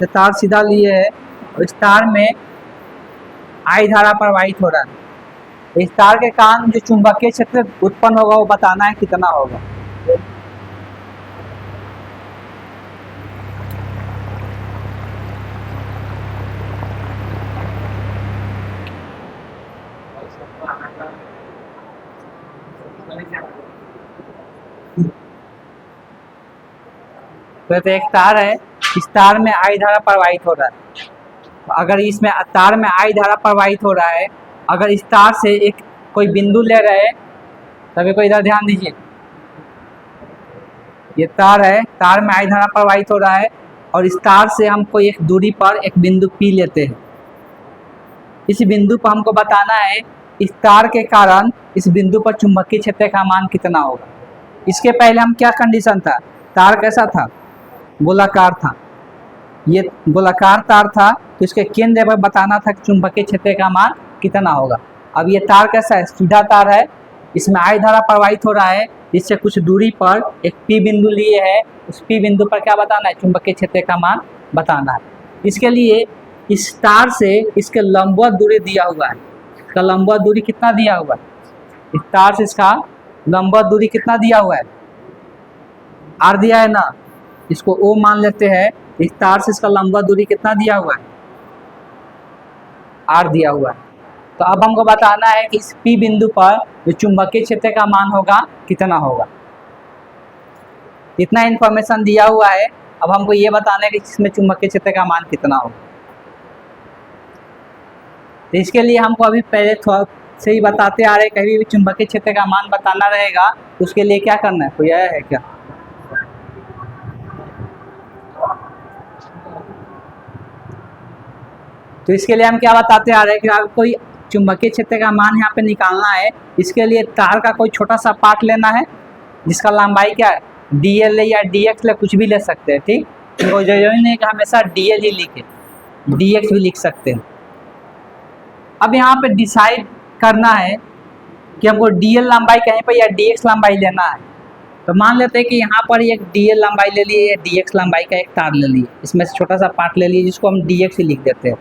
तो तार सीधा लिए है और इस तार में आई धारा प्रवाहित हो रहा है। इस तार के कारण जो चुंबकीय क्षेत्र उत्पन्न होगा वो बताना है कितना होगा। तो एक तार है, इस तार में आई धारा प्रवाहित हो रहा है। अगर इसमें तार में आई धारा प्रवाहित हो रहा है, अगर इस तार से एक कोई बिंदु ले रहे हैं, सभी को इधर ध्यान दीजिए, ये तार है, तार में आई धारा प्रवाहित हो रहा है और इस तार से हम कोई एक दूरी पर एक बिंदु P लेते हैं। इस बिंदु पर हमको बताना है इस तार के कारण इस बिंदु पर चुंबकीय क्षेत्र का मान कितना होगा। इसके पहले हम क्या कंडीशन था, तार कैसा था, गोलाकार था। ये गोलाकार तार था तो इसके केंद्र पर बताना था कि चुंबकीय क्षेत्र का मान कितना होगा। अब ये तार कैसा है, सीधा तार है, इसमें आई धारा प्रवाहित हो रहा है, इससे कुछ दूरी पर एक P बिंदु लिए है, उस P बिंदु पर क्या बताना है, चुंबकीय क्षेत्र का मान बताना है। इसके लिए इस तार से इसके लंबवत दूरी दिया हुआ है। इसका लंबवत दूरी कितना दिया हुआ है, इस तार से इसका लंबवत दूरी कितना दिया हुआ है, R दिया है ना, इसको O मान लेते हैं। इस तार से इसका लंबवत दूरी कितना दिया हुआ है, R दिया हुआ है। तो अब हमको बताना है कि इस P बिंदु पर जो चुंबकीय क्षेत्र का मान होगा कितना होगा। इतना इंफॉर्मेशन दिया हुआ है, अब हमको ये बताना है कि इसमें चुंबकीय क्षेत्र का मान कितना होगा। तो इसके लिए हमको अभी पहले थोड़ा से ही बताते आ रहे, कभी भी चुंबकीय क्षेत्र का मान बताना रहेगा तो उसके लिए क्या करना है, कोई आया है क्या? तो इसके लिए हम क्या बताते आ रहे हैं कि अगर कोई चुंबकीय क्षेत्र का मान यहाँ पे निकालना है, इसके लिए तार का कोई छोटा सा पार्ट लेना है जिसका लंबाई क्या है, DL ले या DX ले, कुछ भी ले सकते हैं, ठीक। तो जरूरी नहीं कि हमेशा DL ही लिखे, DX भी लिख सकते हैं। अब यहाँ पे डिसाइड करना है कि हमको DL लंबाई कहीं पर या DX लंबाई लेना है। तो मान लेते हैं कि यहाँ पर एक DL लंबाई ले लिए या DX लंबाई का एक तार ले लिए, इसमें से छोटा सा पार्ट ले लिए जिसको हम DX ही लिख देते हैं।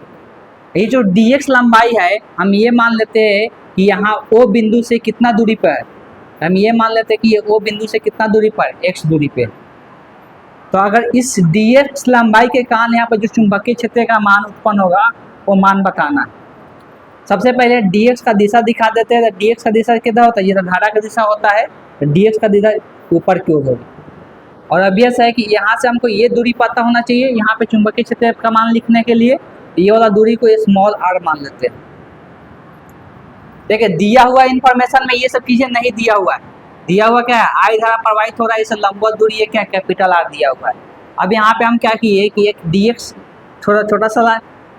ये जो DX लंबाई है, हम ये मान लेते हैं कि यहाँ O बिंदु से कितना दूरी पर है, हम ये मान लेते हैं कि ये O बिंदु से कितना दूरी पर, X दूरी पे। तो अगर इस DX लंबाई के कारण यहाँ पर जो चुंबकीय क्षेत्र का मान उत्पन्न होगा वो मान बताना है। सबसे पहले DX का दिशा दिखा देते हैं। तो DX का दिशा किधर होता है, ये तो धारा का दिशा होता है, तो DX का दिशा ऊपर की ओर होगी। और अभ्यास है कि यहाँ से हमको ये दूरी पता होना चाहिए, यहाँ पे चुंबकीय क्षेत्र का मान लिखने के लिए ये वाला दूरी को स्मॉल r मान लेते हैं। देखिए दिया हुआ इंफॉर्मेशन में ये सब चीजें नहीं दिया हुआ है, दिया हुआ क्या है, आई धारा प्रवाहित हो रहा है, इसे लंबवत दूरी है क्या, कैपिटल R दिया हुआ है। अब यहाँ पे हम क्या किए कि एक DX छोटा सा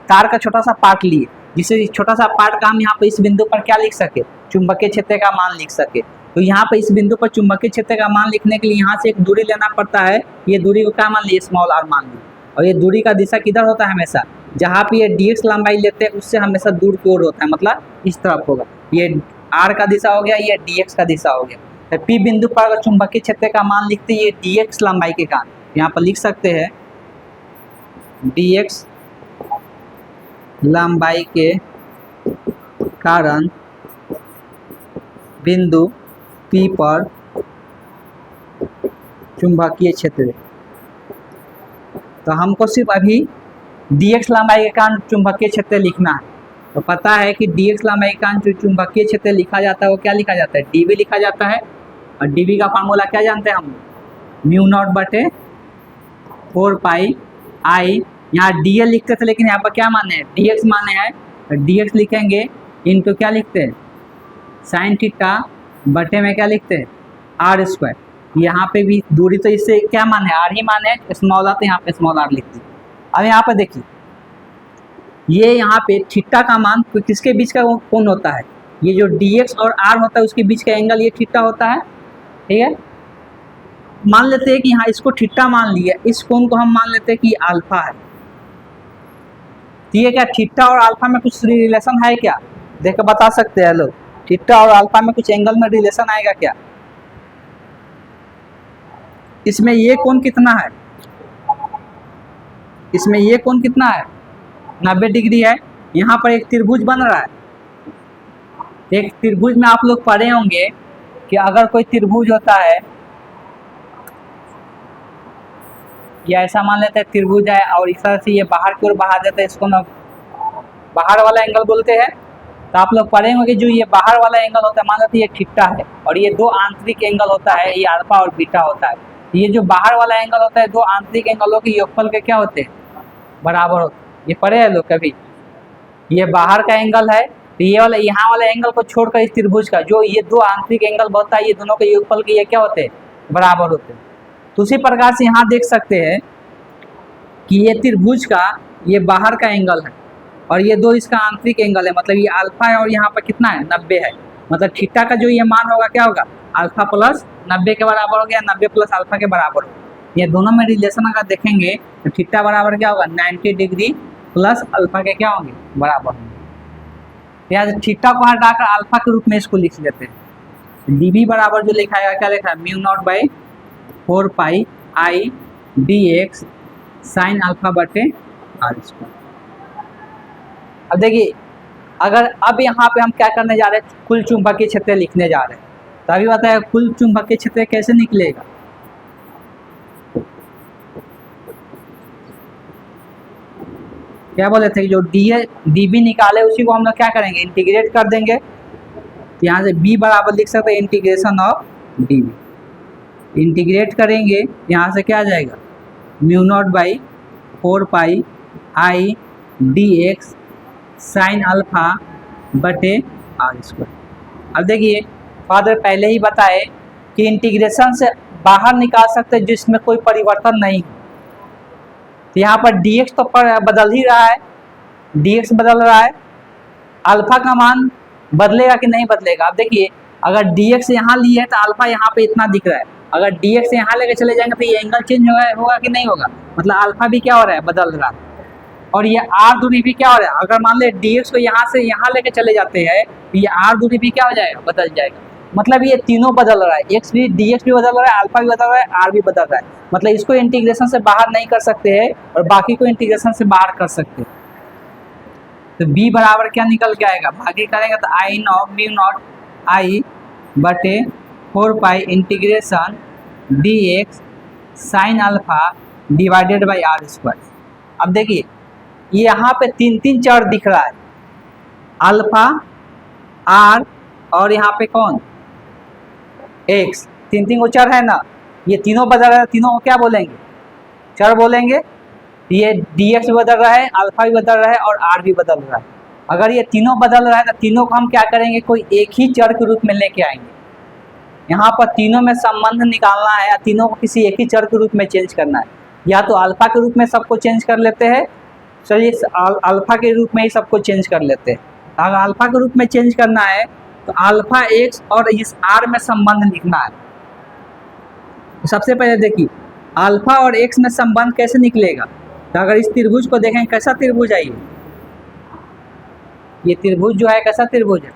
तार का छोटा सा पार्ट लिए, जिससे छोटा सा पार्ट का हम यहाँ पे इस बिंदु पर क्या लिख सके, चुंबकीय क्षेत्र का मान लिख सके। तो यहाँ पे इस बिंदु पर चुंबकीय क्षेत्र का मान लिखने के लिए यहाँ से एक दूरी लेना पड़ता है, ये दूरी को क्या मान लिए, स्मॉल r मान लिए। और ये दूरी का दिशा किधर होता है, हमेशा जहाँ पे ये DX लंबाई लेते हैं उससे हमेशा दूर की ओर होता है, मतलब इस तरफ होगा। ये R का दिशा हो गया, ये DX का दिशा हो गया। तो P बिंदु पर अगर चुंबकीय क्षेत्र का मान लिखते हैं ये DX लंबाई के कारण, यहाँ पर लिख सकते हैं DX लंबाई के कारण बिंदु P पर चुंबकीय क्षेत्र। तो हमको सिर्फ अभी DX लंबाई के कारण चुंबकीय क्षेत्र लिखना है। तो पता है कि DX लंबाई के कारण जो चुंबकीय क्षेत्र लिखा जाता है वो क्या लिखा जाता है, dV लिखा जाता है। और dV का फार्मूला क्या जानते हैं हम, म्यू नॉट बटे 4 पाई I यहाँ डीएल लिखते थे लेकिन यहाँ पर क्या माने हैं, डीएक्स माने हैं, तो डीएक्स लिखेंगे इनटू क्या लिखते हैं, साइन थीटा बटे में क्या लिखते हैं, आर स्क्वायर। यहाँ पे भी दूरी तो इससे क्या माने है, आर ही माने है, स्मॉल आर तो यहाँ पे स्मॉल आर लिख दी। अब यहाँ पर देखिए ये यहाँ पे थीटा का मान किसके बीच का कोण होता है, ये जो dx और r होता है उसके बीच का एंगल ये थीटा होता है, ठीक है। मान लेते हैं कि यहाँ इसको थीटा मान लिया, इस कोण को हम मान लेते हैं कि अल्फा है। तो ये क्या थीटा और अल्फा में कुछ रिलेशन है क्या, देख के बता सकते हैं लोग, थीटा और अल्फा में कुछ एंगल में रिलेशन आएगा क्या। इसमें ये कोण कितना है, इसमें ये कोण कितना है, 90 डिग्री है। यहाँ पर एक त्रिभुज बन रहा है, एक त्रिभुज में आप लोग पढ़े होंगे कि अगर कोई त्रिभुज होता है, या ऐसा मान लेते हैं त्रिभुज है और इस तरह से ये बाहर की ओर बढ़ा देते हैं, इसको ना बाहर वाला एंगल बोलते हैं। तो आप लोग पढ़े होंगे जो ये बाहर वाला एंगल होता है, मान लेते हैं ये थीटा है और ये दो आंतरिक एंगल होता है, ये अल्फा और बीटा होता है। ये जो बाहर वाला एंगल होता है, दो आंतरिक एंगलों के योगफल के क्या होते हैं, बराबर होते हैं। ये पढ़े हैं लोग कभी, ये बाहर का एंगल है तो ये वाला यहाँ वाला एंगल को छोड़कर इस त्रिभुज का जो ये दो आंतरिक एंगल बनता है, ये दोनों के योगफल के ये क्या होते हैं, बराबर होते हैं। तो उसी प्रकार से यहाँ देख सकते हैं कि ये त्रिभुज का ये बाहर का एंगल है और ये दो इसका आंतरिक एंगल है, मतलब ये अल्फा है और यहाँ पर कितना है, 90 है। मतलब थीटा का जो ये मान होगा क्या होगा, अल्फा प्लस 90 के बराबर हो गया, 90 प्लस अल्फा के बराबर हो। ये दोनों में रिलेशन अगर देखेंगे तो थीटा बराबर क्या होगा, 90 डिग्री प्लस अल्फा के क्या होंगे, बराबर होंगे। यहाँ थीटा को हटाकर अल्फा के रूप में इसको लिख लेते हैं। डीबी बराबर जो लिखा है क्या लिखा है, mu naught by 4 pi I D x sine alpha बटे आर स्क्वायर। अब देखिए अगर अब यहाँ पे हम क्या करने जा रहे हैं, कुल चुंबकीय क्षेत्र लिखने जा रहे हैं। तो अभी बताया कुल चुंबकीय क्षेत्र कैसे निकलेगा, क्या बोले थे, जो डीबी निकाले उसी को हम लोग क्या करेंगे, इंटीग्रेट कर देंगे। तो यहाँ से बी बराबर लिख सकते हैं इंटीग्रेशन ऑफ डीबी, इंटीग्रेट करेंगे यहाँ से क्या आ जाएगा, mu naught by 4 pi I D x sine alpha बटे आर स्क्वायर। अब देखिए फादर पहले ही बताए कि इंटीग्रेशन से बाहर निकाल सकते हैं जिसमें कोई परिवर्तन नहीं। तो यहाँ पर dx तो बदल ही रहा है, dx बदल रहा है, अल्फा का मान बदलेगा कि नहीं बदलेगा। अब देखिए अगर dx यहाँ लिए है तो अल्फा यहाँ पे इतना दिख रहा है, अगर dx यहाँ लेके चले जाएंगे तो ये एंगल चेंज होगा कि नहीं होगा, मतलब अल्फा भी क्या हो रहा है, बदल रहा है। और ये r दूरी भी क्या हो रहा है, अगर मान ले dx को यहाँ से यहाँ लेके चले जाते हैं तो ये r दूरी भी क्या हो जाएगा, बदल जाएगा। मतलब ये तीनों बदल रहा है, x भी dx भी बदल रहा है, अल्फा भी बदल रहा है, r भी बदल रहा है। मतलब इसको इंटीग्रेशन से बाहर नहीं कर सकते हैं और बाकी को इंटीग्रेशन से बाहर कर सकते हैं। तो b बराबर क्या निकल के आएगा, भागी करेंगे तो I naught mu naught I बटे 4 pi integration d x sine alpha divided by r square. अब देखिए ये यहाँ पे 3 चर दिख रहा है, अल्फा आर और यहाँ पे कौन, एक्स, 3 को चर है ना, ये तीनों बदल रहा है, तीनों को क्या बोलेंगे, चर बोलेंगे। ये dx भी बदल रहा है, अल्फा भी बदल रहा है और r भी बदल रहा है। अगर ये तीनों बदल रहा है तो तीनों को हम क्या करेंगे, कोई एक ही चर के रूप में लेके आएंगे। यहाँ पर तीनों में संबंध निकालना है या तीनों को किसी एक ही चर के रूप में चेंज करना है, या तो अल्फा के रूप में सबको चेंज कर लेते हैं, चलिए अल्फा के रूप में ही सबको चेंज कर लेते हैं। अगर अल्फा के रूप में चेंज करना है तो अल्फा एक्स और इस r में संबंध लिखना है। तो सबसे पहले देखिए अल्फा और एक्स में संबंध कैसे निकलेगा। तो अगर इस त्रिभुज को देखें, कैसा त्रिभुज है ये त्रिभुज जो है कैसा त्रिभुज है,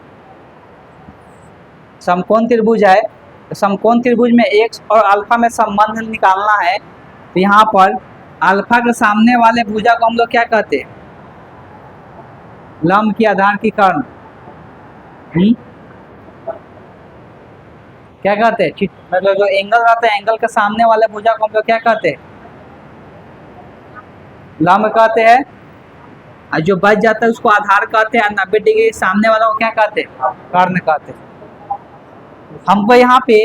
समकोण त्रिभुज है। तो समकोण त्रिभुज में एक्स और अल्फा में संबंध निकालना है। तो यहाँ पर अल्फा के सामने वाले भुजा को हम लोग क्या कहते हैं, लंब की आधार की कर्ण, क्या कहते हैं, मतलब जो एंगल रहता है एंगल के सामने वाले भुजा को हम लोग क्या कहते हैं, लंब कहते हैं। और जो बच जाता है उसको आधार कहते हैं, 90 डिग्री सामने वाला को क्या कहते हैं, कर्ण कहते हैं। हमको यहाँ पे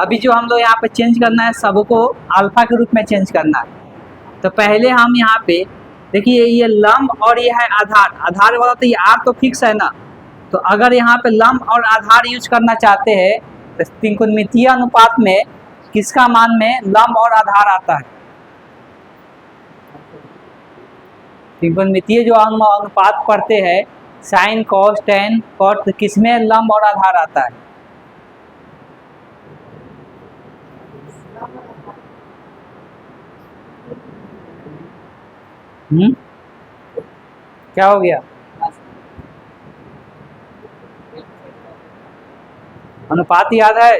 अभी जो हम लोग यहाँ पे चेंज करना है सबको अल्फा के रूप में चेंज करना है। तो पहले हम यहाँ पे देखिए ये लंब और ये है आधार, आधार वाला तो ये आर तो फिक्स है ना, तो अगर यहाँ पे लंब और आधार यूज करना चाहते हैं तो त्रिकोणमितीय अनुपात में किसका मान में लंब और आधार आता है? त्रिकोणमितीय जो हम अनुपात पढ़ते हैं साइन कॉस टेन कॉट, तो किसमें लंब और आधार आता है? क्या हो गया? अनुपात याद है?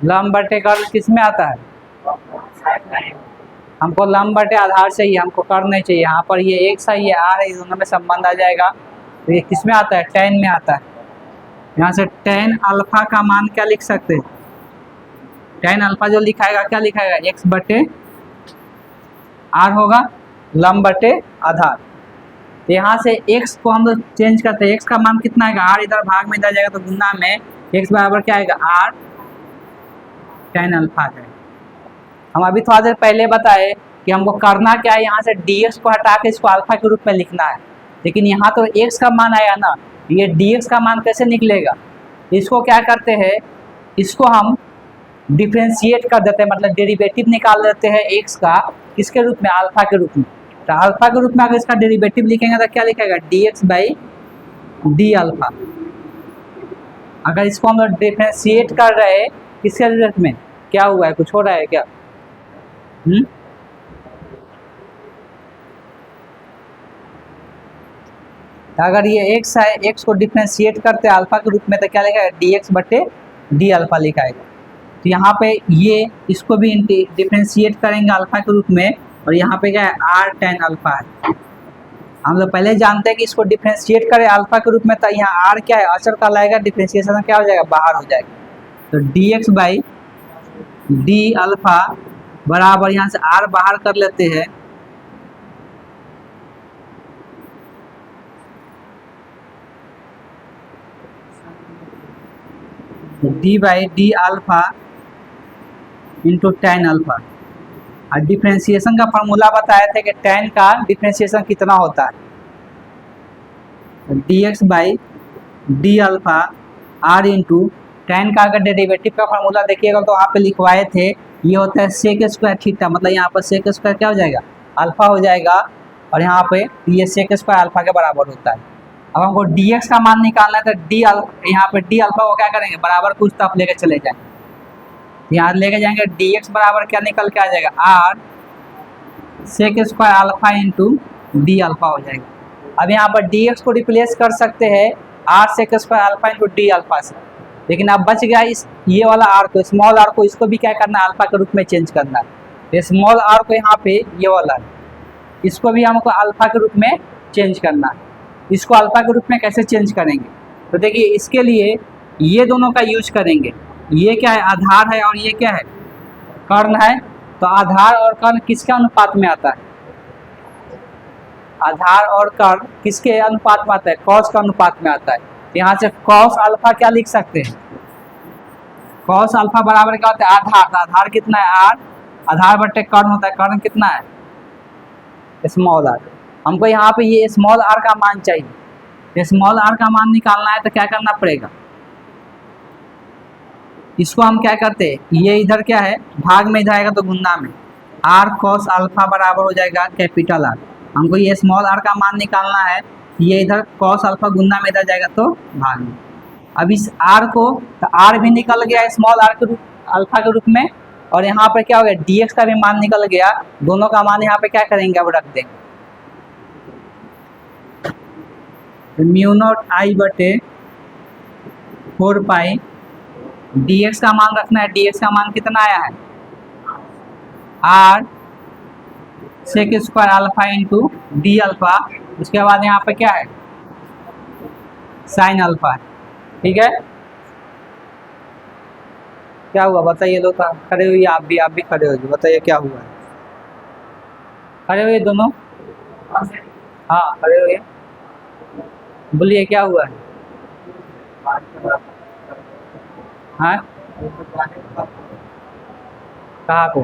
लंब बटे कर्ल किस में आता है? हमको लंब बटे आधार चाहिए, हमको कर्ल नहीं चाहिए। यहाँ पर ये एक सा ये आर है, इन दोनों में संबंध आ जाएगा। तो ये किस में आता है? टेन में आता है। यहाँ से टेन अल्फा का मान क्या लिख सकते हैं? टेन अल्फा जो लिखाएगा क्या लिखाएगा? एक्स बटे आर होगा, लंब बटे आधार। तो यहाँ से x को हम लोग चेंज करते हैं, x का मान कितना आएगा? r इधर भाग में इधर जाएगा तो गुना में x बराबर क्या आएगा? r टेन अल्फा है। हम अभी थोड़ा देर पहले बताए कि हमको करना क्या है, यहाँ से dx को हटा के इसको अल्फा के रूप में लिखना है। लेकिन यहाँ तो x का मान आया ना, ये dx का मान कैसे निकलेगा? इसको क्या करते हैं, इसको हम डिफ्रेंशिएट कर देते हैं, मतलब डेरिवेटिव निकाल देते हैं x का किसके रूप में? अल्फा के रूप में। तो अल्फा के रूप में अगर इसका डेरिवेटिव लिखेंगे तो क्या लिखेगा? dx by d alpha. अगर इसको हम लोग डिफ्रेंशिएट कर रहे हैं किसके रूप में? क्या हुआ है, कुछ हो रहा है क्या? अगर ये x है, x को डिफ्रेंशिएट करते हैं अल्फा के रूप में तो क्या लिखेगा? dx बटे डी अल्फा लिखाएगा। तो यहाँ पे ये इसको भी डिफ्रेंशिएट करेंगे अल्फा के रूप में, और यहाँ पे क्या है? आर टेन अल्फा है। हम लोग पहले जानते हैं कि इसको डिफ्रेंशिएट करें अल्फा के रूप में, तो यहाँ आर क्या है? अचर का लाएगा, डिफ्रेंशिएशन क्या हो जाएगा? बाहर हो जाएगा। तो dx बाई डी अल्फा बराबर, यहाँ से आर बाहर कर लेते हैं, D by d alpha into tan alpha. और डिफ्रेंशिएशन का फॉर्मूला बताए थे कि टेन का डिफ्रेंशिएशन कितना होता है? dx by d alpha r into tan का अगर डेरिवेटिव का फॉर्मूला देखिएगा तो वहाँ पे लिखवाए थे, ये होता है सेक स्क्वायर थीटा, मतलब यहाँ पर सेक स्क्वायर क्या हो जाएगा? अल्फा हो जाएगा, और यहाँ पे ये सेक स्क्वायर अल्फा के बराबर होता है। अब हमको dx का मान निकालना है तो यहाँ पे डी अल्फा को क्या करेंगे? बराबर कुछ तब लेके चले जाएंगे, यहाँ लेके जाएंगे dx बराबर क्या निकल के आ जाएगा? R sec square alpha into D alpha हो जाएगा। अब यहाँ पर dx को रिप्लेस कर सकते हैं r sec square alpha into D alpha से, लेकिन अब बच गया इस ये वाला आर को, स्मॉल आर को, इसको भी क्या करना है? अल्फा के रूप में चेंज करना है। स्मॉल आर को यहाँ पे ये वाला है, इसको भी हमको अल्फा के रूप में चेंज करना है। इसको अल्फा के रूप में कैसे चेंज करेंगे? तो देखिए इसके लिए ये दोनों का यूज करेंगे। ये क्या है? आधार है, और ये क्या है? कर्ण है। तो आधार और कर्ण किसके अनुपात में आता है? आधार और कर्ण किसके अनुपात में आता है? कॉस का अनुपात में आता है। यहाँ से कॉस अल्फा क्या लिख सकते हैं? कॉस अल्फा बराबर क्या होता है? आधार। तो आधार कितना है? आर। आधार बटे कर्ण होता है, कर्ण कितना है? Small r. हमको यहाँ पे ये स्मॉल आर का मान चाहिए। स्मॉल आर का मान निकालना है तो क्या करना पड़ेगा? इसको हम क्या करते हैं, ये इधर क्या है? भाग में इधर आएगा तो गुना में आर कॉस अल्फा बराबर हो जाएगा कैपिटल आर। हमको ये स्मॉल आर का मान निकालना है, ये इधर कॉस अल्फा गुना में इधर जाएगा तो भाग में। अब इस आर को, तो आर भी निकल गया स्मॉल आर के रूप अल्फा के रूप में, और यहाँ पर क्या हो गया? dx का भी मान निकल गया। दोनों का मान यहाँ पे क्या करेंगे? अब रख देंगे। म्यू नॉट आई बटे 4 पाई dx का मान रखना है। dx का मान कितना आया है? R sec square alpha into D alpha. उसके बाद यहाँ पे क्या है? Sine alpha. ठीक है, क्या हुआ बताइए? लोग खड़े हुए, आप भी खड़े हो, बताइए क्या हुआ है? खड़े हुए दोनों, हाँ खड़े हुए, बोलिए क्या हुआ है? हाँ, कहाँ पे?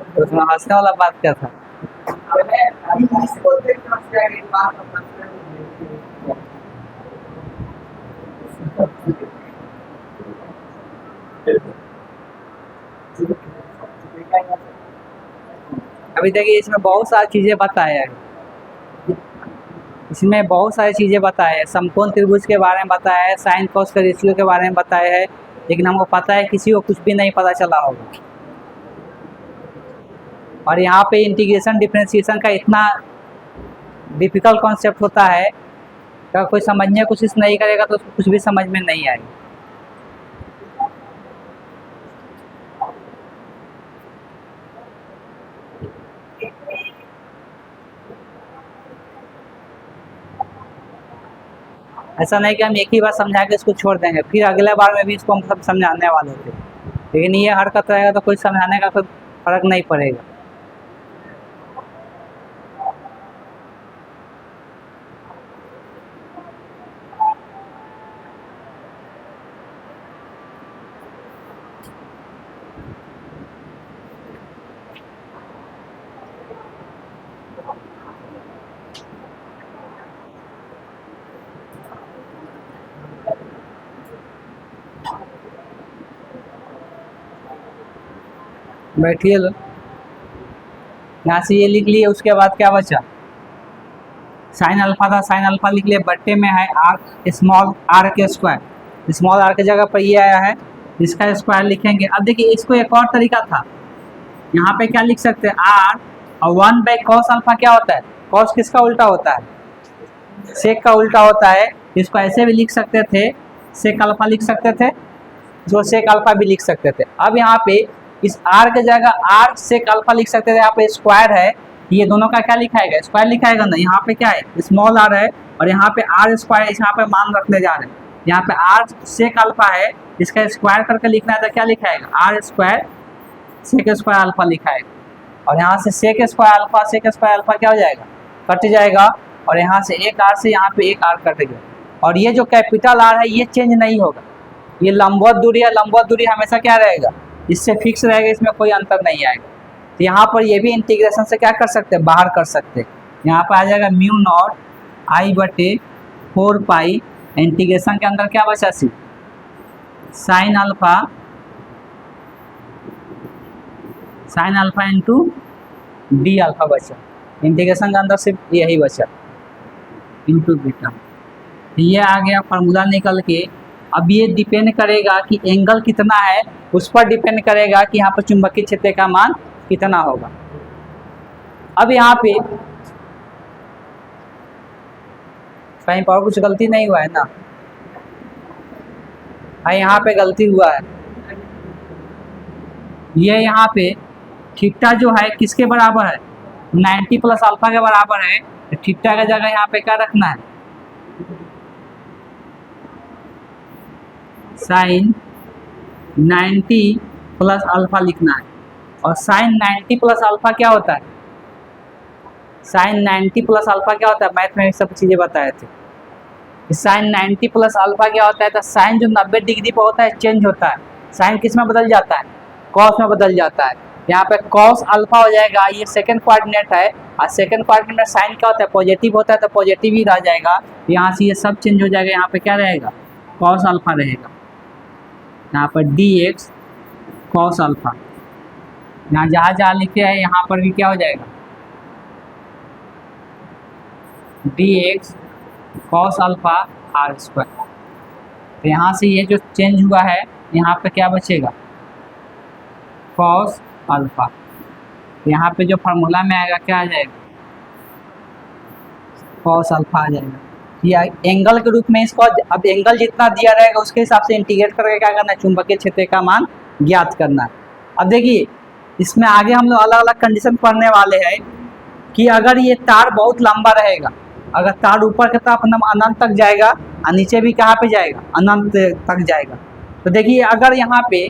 तो उसमें हंसने वाला बात क्या था? अभी देखिए इसमें बहुत सारी चीज़ें बताया है, इसमें बहुत सारी चीज़ें बताया है, समकोण त्रिभुज के बारे में बताया है, साइन कॉस का रेशियो के बारे में बताया है, लेकिन हमको पता है किसी को कुछ भी नहीं पता चला होगा। और यहाँ पे इंटीग्रेशन डिफरेंशिएशन का इतना डिफिकल्ट कॉन्सेप्ट होता है, अगर कोई समझने की कोशिश नहीं करेगा तो उसको कुछ भी समझ में नहीं आएगा। ऐसा नहीं कि हम एक ही बार समझा के इसको छोड़ देंगे, फिर अगले बार में भी इसको हम सब समझाने वाले थे, लेकिन ये हरकत रहेगा तो कोई समझाने का कोई फर्क नहीं पड़ेगा। बैठिए लो, यहाँ से ये लिख लिए, उसके बाद क्या बचा? साइन अल्फा था, साइन अल्फा लिख लिए, बट्टे में है आर स्मॉल आर के स्क्वायर, स्मॉल आर की जगह पर ये आया है, इसका स्क्वायर लिखेंगे। अब देखिए इसको एक और तरीका था, यहाँ पे क्या लिख सकते हैं, आर और 1/cos अल्फा क्या होता है? कॉस किसका उल्टा होता है? सेक का उल्टा होता है। इसको ऐसे भी लिख सकते थे, सेक अल्फा लिख सकते थे, जो सेक अल्फा भी लिख सकते थे। अब यहाँ पे इस आर के जगह आर सेक अल्फा लिख सकते थे, यहाँ पे स्क्वायर है, ये दोनों का क्या लिखाएगा? स्क्वायर लिखाएगा ना। यहाँ पे क्या है? स्मॉल आर है, और यहाँ पे आर स्क्वायर यहाँ पे मान रखने जा रहे हैं। यहाँ पे आर सेक अल्फा है, इसका स्क्वायर करके लिखना है तो क्या लिखाएगा? R square sec square alpha लिखाएगा, और यहाँ से सेक स्क्वायर अल्फा क्या हो जाएगा? कट जाएगा, और यहाँ से एक आर से यहाँ पे एक आर कट गया। और ये जो कैपिटल आर है ये चेंज नहीं होगा, ये लंबवत दूरी है, लंबवत दूरी हमेशा क्या रहेगा? इससे फिक्स रहेगा, इसमें कोई अंतर नहीं आएगा। तो यहाँ पर ये भी इंटीग्रेशन से क्या कर सकते हैं? बाहर कर सकते हैं। यहाँ पर आ जाएगा म्यू नॉट आई बटे 4 पाई, इंटीग्रेशन के अंदर क्या बचा? C sine alpha into D alpha बचा, इंटीग्रेशन के अंदर सिर्फ यही बचा, इंटू बीटा। ये आ गया फार्मूला निकल के। अब ये डिपेंड करेगा कि एंगल कितना है, उस पर डिपेंड करेगा कि यहाँ पर चुंबकीय क्षेत्र का मान कितना होगा। अब यहाँ पे कहीं पर कुछ गलती नहीं हुआ है ना? हाँ, यहाँ पे गलती हुआ है। ये यहाँ पे थीटा जो है किसके बराबर है? 90 प्लस अल्फा के बराबर है। तो थीटा की जगह यहाँ पे क्या रखना है? साइन 90 प्लस अल्फा लिखना है। और साइन 90 प्लस अल्फा क्या होता है? साइन 90 प्लस अल्फा क्या होता है? मैथ में सब चीज़ें बताए थे। साइन 90 प्लस अल्फा क्या होता है? तो साइन जो 90 डिग्री पर होता है चेंज होता है, साइन किस में बदल जाता है? कॉस में बदल जाता है। यहाँ पे कॉस अल्फा हो जाएगा, ये सेकंड कोऑर्डिनेट है, और सेकंड कोऑर्डिनेट में साइन क्या होता है? पॉजिटिव होता है, तो पॉजिटिव ही रह जाएगा। यहाँ से ये सब चेंज हो जाएगा, यहाँ पे क्या रहेगा? कॉस अल्फा रहेगा। यहाँ पर डी एक्स कॉस अल्फा, यहाँ जहाँ जहाँ लिखे हैं यहाँ पर भी क्या हो जाएगा? D x cos alpha r square. तो यहाँ से ये जो चेंज हुआ है यहाँ पे क्या बचेगा? Cos alpha. यहाँ पे जो फार्मूला में आएगा क्या आ जाएगा? कॉस अल्फा आ जाएगा। या एंगल के रूप में इसको, अब एंगल जितना दिया रहेगा उसके हिसाब से इंटीग्रेट करके क्या करना है? चुंबकीय क्षेत्र का मान ज्ञात करना है। अब देखिए इसमें आगे हम लोग अलग अलग कंडीशन पढ़ने वाले हैं कि अगर ये तार बहुत लंबा रहेगा, अगर तार ऊपर की तरफ अनंत तक जाएगा और नीचे भी कहाँ पे जाएगा, अनंत तक जाएगा। तो देखिए अगर यहाँ पे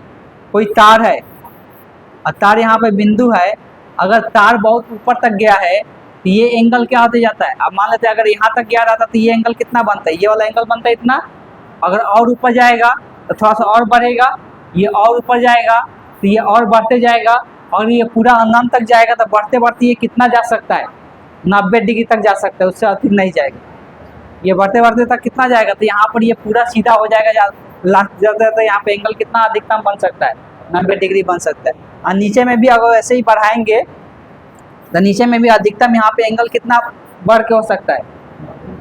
कोई तार है और तार यहाँ पे बिंदु है, अगर तार बहुत ऊपर तक गया है तो ये एंगल क्या होते जाता है। अब मान लेते हैं अगर यहाँ तक गया रहता तो ये एंगल कितना बनता है, ये वाला एंगल बनता है इतना। अगर और ऊपर जाएगा तो थोड़ा सा और बढ़ेगा, ये और ऊपर जाएगा तो ये और बढ़ते जाएगा, और ये पूरा अनंत तक जाएगा तो बढ़ते बढ़ते ये कितना जा सकता है, 90 डिग्री तक जा सकता है, उससे अधिक नहीं जाएगा। ये बढ़ते बढ़ते तक कितना जाएगा, तो यहाँ पर ये पूरा सीधा हो जाएगा, लास्ट जाता है तो यहाँ पे एंगल कितना अधिकतम बन सकता है, 90 डिग्री बन सकता है। और नीचे में भी अगर वैसे ही बढ़ाएंगे तो नीचे में भी अधिकतम यहाँ पे एंगल कितना बढ़ के हो सकता है,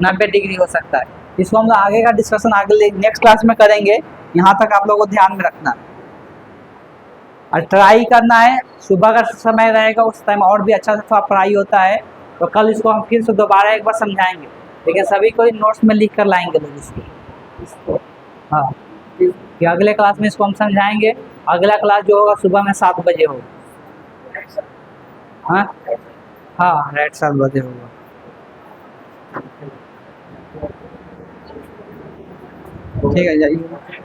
90 डिग्री हो सकता है। इसको हम लोग आगे का डिस्कशन आगे नेक्स्ट क्लास में करेंगे। यहाँ तक आप लोगों को ध्यान में रखना और ट्राई करना है। सुबह का समय रहेगा उस टाइम और भी अच्छा सा पढ़ाई होता है। तो कल इसको हम फिर से दोबारा एक बार समझाएंगे, ठीक है। सभी को नोट्स में लिख कर लाएंगे लोग इसको। हाँ, कि अगले क्लास में इसको हम समझाएंगे। अगला क्लास जो होगा सुबह में 7 बजे होगा। हाँ हाँ, राइट 7 बजे होगा। ठीक है, जाइए।